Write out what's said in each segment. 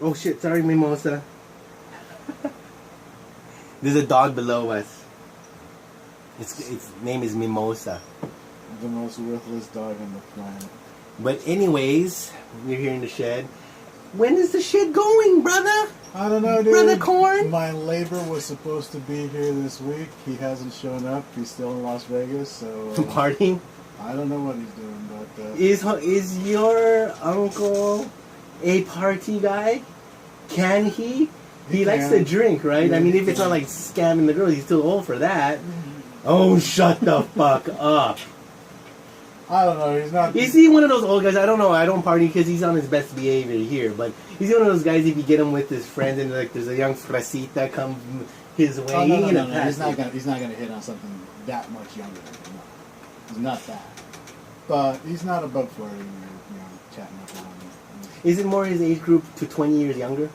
Oh shit! Sorry, Mimosa. There's a dog below us. Its name is Mimosa. The most worthless dog on the planet. But anyways, we're here in the shed. When is the shit going, brother? I don't know, dude. Brother Corn? My labor was supposed to be here this week. He hasn't shown up. He's still in Las Vegas, so... Partying? I don't know what he's doing, but... Is your uncle a party guy? Can he? He likes to drink, right? Yeah, I mean, if it's can. not like scamming the girls, he's too old for that. Oh, shut the fuck up. I don't know, he's not... Is he one of those old guys? I don't know. I don't party because he's on his best behavior here. But he's one of those guys, if you get him with his friends and like there's a young fresita come his way, Oh, no, no. He's not gonna hit on something that much younger than him. No. He's not that. But he's not above flirting or, chatting up on him. Is it more his age group to 20 years younger?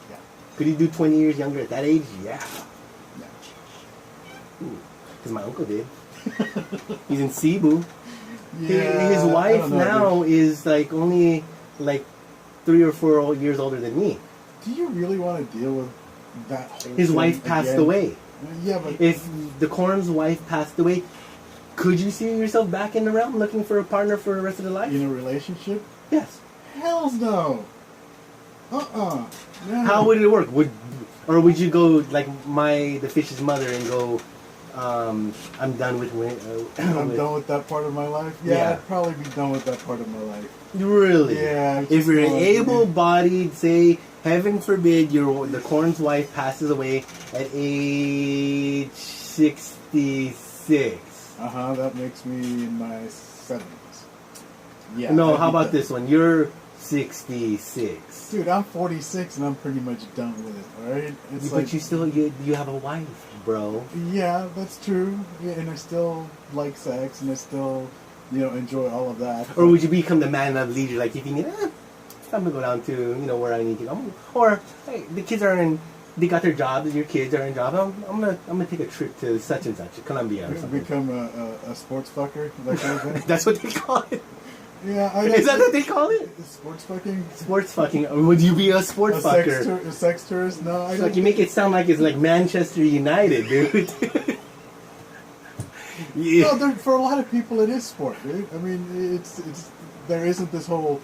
Yeah. Could he do 20 years younger at that age? Yeah. Yeah. Because my uncle did. He's in Cebu. Yeah, His I wife don't know, now dude. is like only like 3 or 4 years older than me. Do you really want to deal with that whole His thing wife passed again? away. Yeah, but... If the Corn's wife passed away, could you see yourself back in the realm looking for a partner for the rest of the life? In a relationship? Yes. Hells no. No. How would it work? Would you go like the fish's mother and go, I'm done with I'm done with that part of my life? Yeah, Yeah. I'd probably be done with that part of my life. Really? Yeah. If you're an an able-bodied, say, heaven forbid, the Corn's wife passes away at age 66. that makes me in my 70s. Yeah. No, I'd how be about done. this one? You're 66. Dude, I'm 46 and I'm pretty much done with it, alright? But you have a wife, bro. Yeah, that's true. Yeah, and I still like sex and I still, enjoy all of that. Or would you become the man of leisure? Like if you need, I'm gonna go down to where I need to go. Or hey, the kids they got their jobs. Your kids are in jobs. I'm gonna take a trip to such and such, Colombia or something. Become a sports fucker, that kind of thing. That's what they call it. Yeah, Is that what they call it? Sports fucking? Sports fucking. Or would you be a sports fucker? A sex tourist? No, I It's don't. like you make it sound like it's like Manchester United, dude. Yeah. No, for a lot of people it is sport, dude. I mean, it's there isn't this whole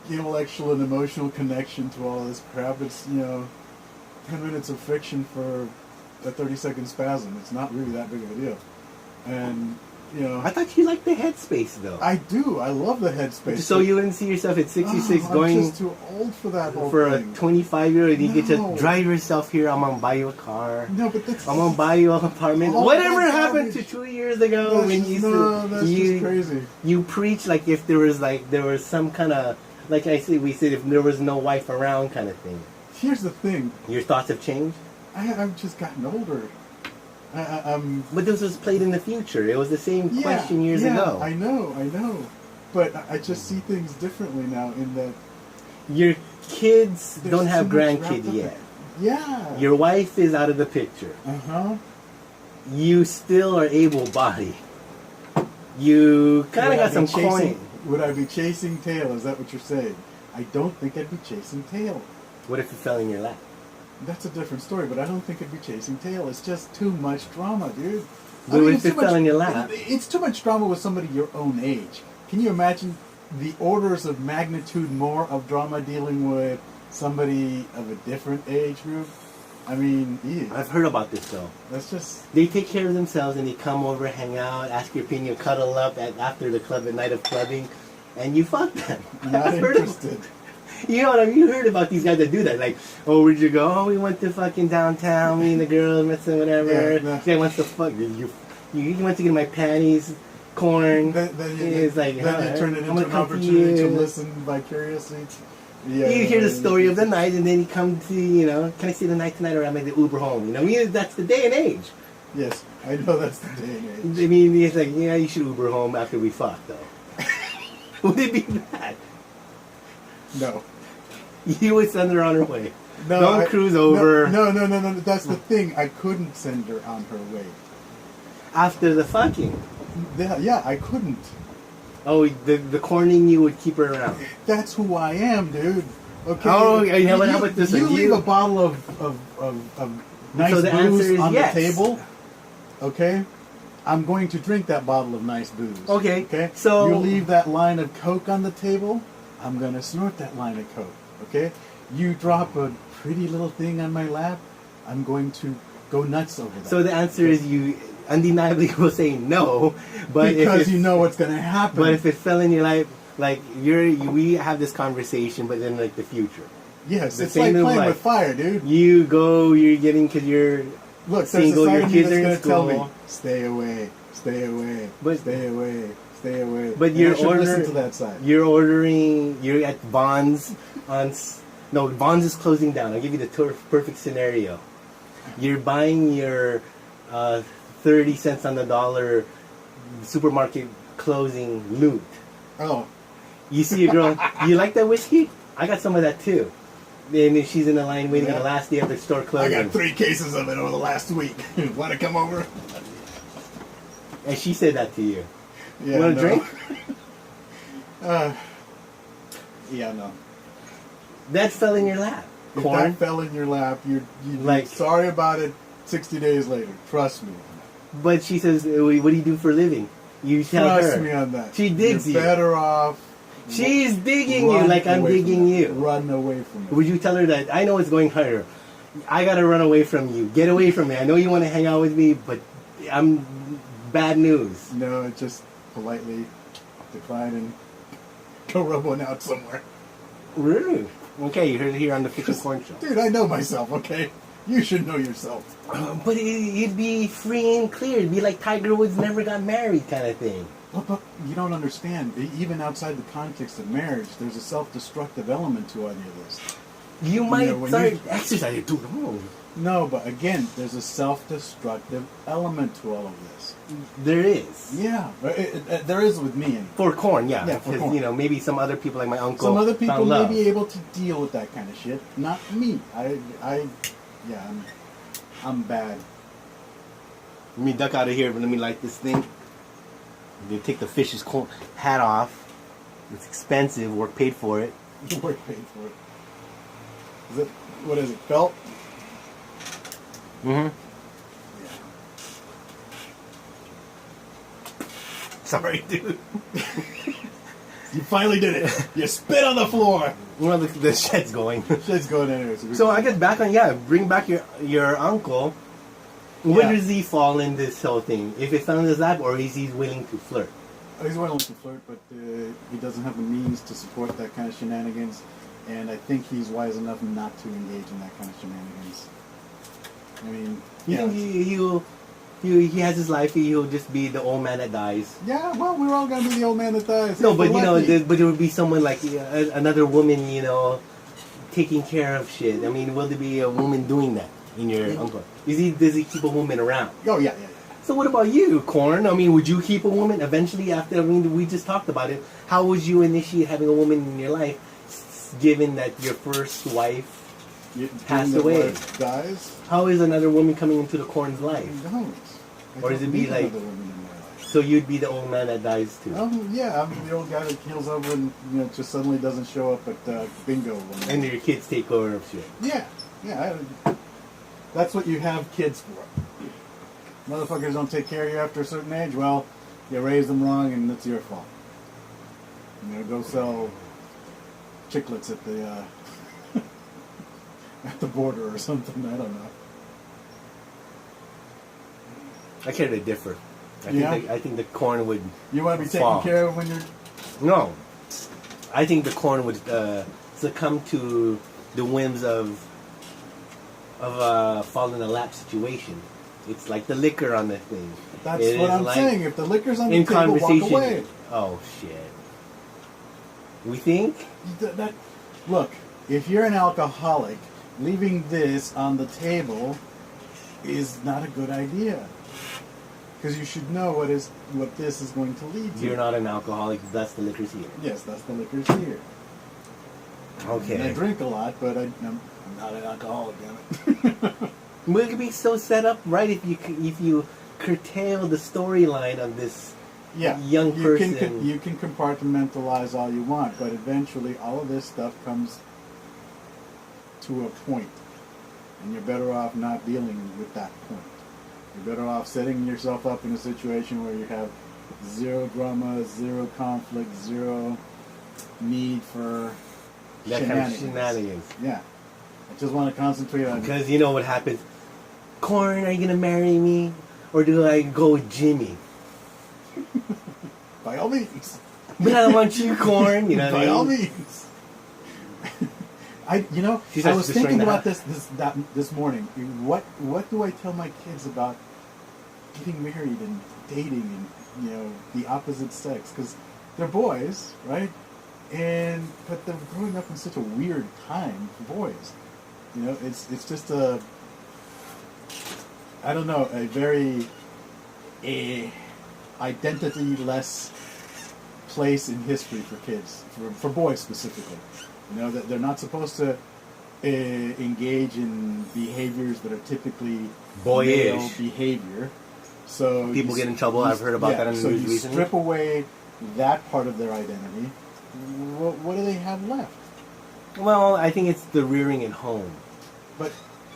intellectual and emotional connection to all of this crap. It's 10 minutes of fiction for a 30-second spasm. It's not really that big of a deal, and I thought you liked the headspace though. I do. I love the headspace. So you wouldn't see yourself at 66 I'm going just too old for that whole for thing. a 25-year-old. You get to No. drive yourself here. I'm gonna buy you a car. No, but that's I'm gonna buy you an apartment. Oh, Whatever that's happened to garbage. 2 years ago when you that's just crazy. you preach like if there was some kind of we said if there was no wife around kind of thing. Here's the thing. Your thoughts have changed. I've just gotten older. I'm But this was played in the future. It was the same question years yeah, ago. I know. But I just see things differently now in that Your kids there's don't have too much wrapped grandkids up in- yet. Yeah. Your wife is out of the picture. Uh-huh. You still are able-bodied. You kind of got some coin. Would I be chasing tail? Is that what you're saying? I don't think I'd be chasing tail. What if it fell in your lap? That's a different story, but I don't think I'd be chasing tail. It's just too much drama, dude. But what if it's it too fell much- in your lap? It's too much drama with somebody your own age. Can you imagine the orders of magnitude more of drama dealing with somebody of a different age group? I mean, I've heard about this though. that's just... They take care of themselves and they come over, hang out, ask your opinion, cuddle up after the club at night of clubbing, and you fuck them. Not I've heard of- interested. You know what I mean? You heard about these guys that do that. Like, oh, where'd you go? Oh, we went to fucking downtown. Me and the girls, messing whatever. Yeah, This guy wants to fuck you. You went to get my panties, corn. Then It's like, you turn it I'm into gonna an come to opportunity to you. listen vicariously. Yeah, You hear the story of the night, and then you come to, can I see the night tonight, or am I the Uber home? That's the day and age. Yes, I know that's the day and age. I mean, it's like, yeah, you should Uber home after we fuck, though. Would it be bad? No. You would send her on her way. No, Don't cruise over. No. That's the thing. I couldn't send her on her way. After the fucking. Yeah, I couldn't. Oh, the corn in you would keep her around. That's who I am, dude. Okay. Oh, you know what? How about this You one? leave You- a bottle of nice So the answer booze is on yes. the table. Okay. I'm going to drink that bottle of nice booze. Okay, Okay. so- you leave that line of Coke on the table. I'm gonna snort that line of Coke. Okay. You drop a pretty little thing on my lap. I'm going to go nuts over that. So the answer is you undeniably will say no, but because if you it's- know what's gonna happen. But if it fell in your life, like we have this conversation, but in like the future, yes, the it's like same playing life. with fire, dude. you're getting because you're Look, there's single, a side your of me kids that's are in gonna tell me, school. stay away, stay away, But- stay away, stay away. But And you're I should listen ordering. to that side. You're at Bonds no, Bonds is closing down. I'll give you the perfect scenario. You're buying your 30 cents on the dollar supermarket closing loot. Oh, You see a girl, you like that whiskey? I got some of that too. And then she's in the line waiting Yeah. the last day of the store I closing. got 3 cases of it over the last week. Want to come over? And she said that to you. Yeah, Want a no. drink? Yeah, no. That fell in your lap. If Corn. that fell in your lap, you'd Like- be sorry about it 60 days later. Trust me. But she says, what do you do for a living? You tell Trust her. me on that. She digs You're you. better off. She's digging you run like I'm away from digging it. you. Run away from it. Would you tell her that I know it's going harder? I gotta run away from you. Get away from me. I know you want to hang out with me, but I'm bad news. No, just politely decline and go rub one out somewhere. Really? Okay, you heard it here on the Fish and Corn Show. Dude, I know myself, okay? You should know yourself. But it'd be free and clear. It'd be like Tiger Woods never got married kind of thing. But you don't understand. Even outside the context of marriage, there's a self-destructive element to any of this. You might know, when start you- exercising. Dude, oh, No, but again, there's a self-destructive element to all of this. there is. Yeah, there is with me. Anyway. For corn, yeah. Yeah, for because, corn. you know, maybe some other people like my uncle. Some other people found may love. be able to deal with that kind of shit. Not me. I'm bad. Let me duck out of here, but let me light this thing. You take the fish's hat off. It's expensive. Work paid for it. Work paid for it. Is it? What is it? Felt? Mm-hmm. Yeah. Sorry, dude. You finally did it. You spit on the floor. Well, the shed's going. Shit's going anyways. So I guess back on, bring back your uncle. Where Yeah. does he fall in this whole thing? If it's on his lap, or is he willing to flirt? He's willing to flirt, but he doesn't have the means to support that kind of shenanigans. And I think he's wise enough not to engage in that kind of shenanigans. I mean, You think he has his life? He'll just be the old man that dies. yeah, well, we're all gonna be the old man that dies. No, If but we're you know, lucky. but there would be someone like another woman, you know, taking care of shit. I mean, will there be a woman doing that in your uncle? Does he keep a woman around? Oh yeah. So what about you, Corn? I mean, would you keep a woman eventually after? I mean, we just talked about it. How would you initiate having a woman in your life, given that your first wife passed Doing that away? wife dies. How is another woman coming into the Corn's I life? don't. I Or does don't it be need like- another woman in my life. So you'd be the old man that dies too. Yeah, I'm the old guy that keels over and just suddenly doesn't show up at bingo. And your kids take over of shit. Yeah. That's what you have kids for. Motherfuckers don't take care of you after a certain age. Well, you raised them wrong, and it's your fault. Go sell chiclets at the at the border or something. I don't know. I care to differ. Yeah? I think the Corn would. You want to be taken Fall. care of when you're. No, I think the Corn would succumb to the whims of fall in the lap situation. It's like the liquor on the thing. That's It what is I'm like saying. If the liquor's on the in table, walk conversation. away. Oh shit. We think? Look, if you're an alcoholic, leaving this on the table is not a good idea. Because you should know what this is going to lead to. You're not an alcoholic, thus the liquor's here. Yes, that's the liquor's here. And I Okay. drink a lot, but I'm not an alcoholic, damn it. Well, it could be so set up right if you curtail the storyline of this Yeah, young you person. you can compartmentalize all you want, but eventually all of this stuff comes to a point, and you're better off not dealing with that point. You're better off setting yourself up in a situation where you have zero drama, zero conflict, zero need for that kind of shenanigans. Yeah, I just want to concentrate on. Because you know what happens. Corn, are you gonna marry me, or do I go with Jimmy? By all means. But I want you, Corn. You know what I By mean? all means. I She's was just thinking destroying the about house. this morning. What do I tell my kids about getting married and dating and the opposite sex? Because they're boys, right? But they're growing up in such a weird time for boys. It's just a very identity-less place in history for kids, for boys specifically. That they're not supposed to engage in behaviors that are typically Boyish male behavior. So people get in trouble. I've heard about that on the news you recently. strip away that part of their identity. What do they have left? Well, I think it's the rearing at home. But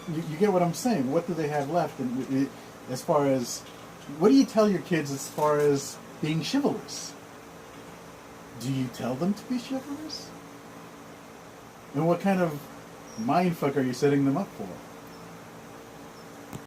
you get what I'm saying. What do they have left? And as far as what do you tell your kids as far as being chivalrous? Do you tell them to be chivalrous? And what kind of mindfuck are you setting them up for?